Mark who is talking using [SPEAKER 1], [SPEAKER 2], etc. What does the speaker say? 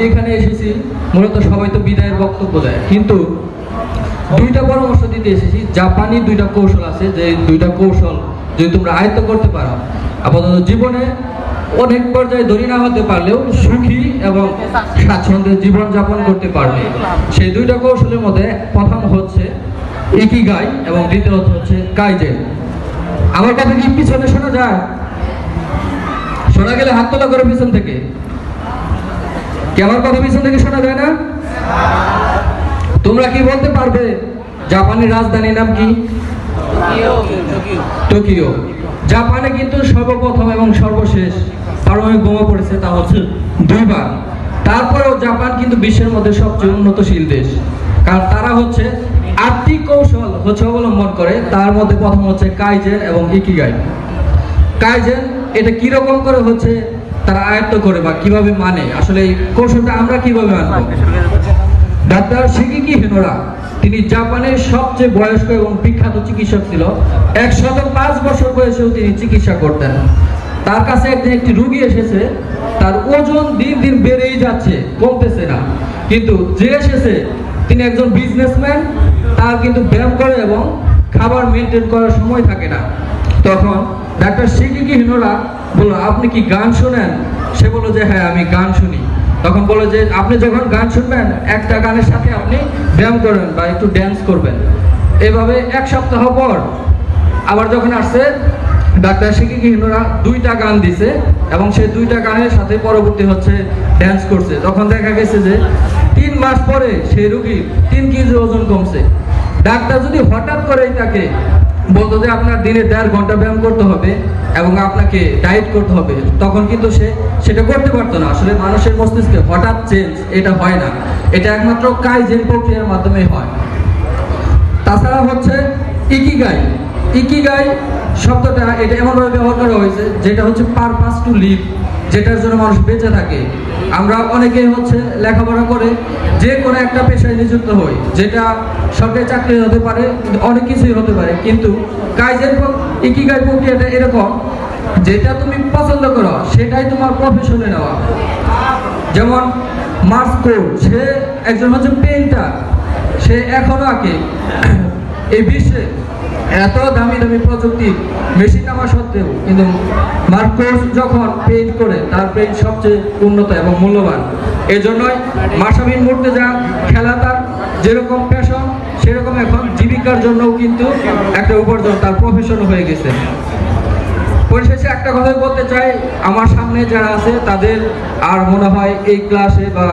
[SPEAKER 1] এখানে এসেছি মূলত সবাই তো বিদায়ের বক্তব্য দেয়, কিন্তু দুইটা পরামর্শ দিতে এসেছি। জাপানি দুইটা কৌশল আছে, যে দুইটা কৌশল যদি তোমরা আয়ত্ত করতে পারো, আপাতত জীবনে অনেক পর্যায়ে ধনী না হতে পারলেও সুখী এবং স্বাচ্ছন্দ্যে জীবন যাপন করতে পারবে। সেই দুইটা কৌশলের মধ্যে প্রথম হচ্ছে ইকিগাই এবং দ্বিতীয়ত হচ্ছে কাইজেন। আমার কথা কি পিছনে শোনা যায়? শোনা গেলে হাত তোলা করে পিছন থেকে। কি আমার কথা পিছন থেকে শোনা যায় না? তোমরা কি বলতে পারবে জাপানের রাজধানীর নাম কি? টোকিও। জাপানে কিন্তু সর্বপ্রথম এবং সর্বশেষ পারমাণবিক বোমা পড়েছে, তা হচ্ছে 2 বার। তারপরেও জাপান কিন্তু বিশ্বের মধ্যে সবচেয়ে উন্নতশীল দেশ, কারণ তারা হচ্ছে 8টি কৌশল অবলম্বন করে। তার মধ্যে প্রথম হচ্ছে কাইজেন এবং ইকিগাই। কাইজেন এটা কিরকম করে হচ্ছে তারা আয়ত্ত করে বা কিভাবে মানে, আসলে এই কৌশলটা আমরা কিভাবে মানব? ডাক্তার শিগেকি হিনোরা, তিনি জাপানের সবচেয়ে বয়স্ক এবং বিখ্যাত চিকিৎসক ছিল। 105 বছর বয়সেও তিনি চিকিৎসা করতেন। তার কাছে একদিন একটি রোগী এসেছে, তার ওজন দিন দিন বেড়েই যাচ্ছে, কমতেছে না। কিন্তু যে এসেছে তিনি একজন বিজনেসম্যান, তার কিন্তু ব্যায়াম করে এবং খাবার মেনটেন করার সময় থাকে না। তখন ডাক্তার শিগেকি হিনোরা বলল, আপনি কি গান শোনেন? সে বলল যে হ্যাঁ, আমি গান শুনি। তখন বলল যে আপনি যখন গান শুনবেন, একটা গানের সাথে আপনি ব্যায়াম করবেন বা একটু ড্যান্স করবেন। এভাবে 1 সপ্তাহ পর আবার যখন আসছে, ডাক্তার শিগেকি হিনোরা 2টা গান দিছে এবং সেই 2টা গানের সাথে পরবর্তী হচ্ছে ড্যান্স করছে। তখন দেখা গেছে যে 3 মাস পরে সেই রোগীর 3 কেজি ওজন কমছে। ডাক্তার যদি হঠাৎ করে তাকে বলতো যে আপনার দিনে 1.5 ঘন্টা ব্যায়াম করতে হবে এবং আপনাকে ডায়েট করতে হবে, তখন কিন্তু সে সেটা করতে পারতো না। আসলে মানুষের মস্তিষ্কে হঠাৎ চেঞ্জ এটা হয় না, এটা একমাত্র কাইজেন প্রক্রিয়ার মাধ্যমেই হয়। তাছাড়া হচ্ছে ইকিগাই। ইকিগাই শব্দটা এটা এমনভাবে ব্যবহার করা হয়েছে যেটা হচ্ছে পারপাস টু লিভ, যেটার জন্য মানুষ বেঁচে থাকে। আমরা অনেকেই হচ্ছে লেখাপড়া করে যে কোনো একটা পেশায় নিযুক্ত হই, যেটা সরকারি চাকরি হতে পারে, অনেক কিছুই হতে পারে, কিন্তু কাইজেন ইকিগাই প্রক্রিয়াটা এরকম, যেটা তুমি পছন্দ করো সেটাই তোমার প্রফেশনে নেওয়া। যেমন মার্সকো, সে একজন হচ্ছে পেইন্টার, সে এখনো আঁকে। এই বিশ্বে এত দামি দামি প্রযুক্তি মেশিন নামা সত্ত্বেও কিন্তু মার্কোস যখন পেইন্ট করে, তার পেইন্ট সবচেয়ে উন্নত এবং মূল্যবান। এই জন্যই মাশরাফি মুর্তজা খেলা তার যেরকম প্যাশন, সেরকম এখন জীবিকার জন্যও কিন্তু একটা উপার্জন, তার প্রফেশন হয়ে গেছে। পরিশেষে একটা কথাই বলতে চাই, আমার সামনে যারা আছে তাদের আর মনে হয় এই ক্লাসে বা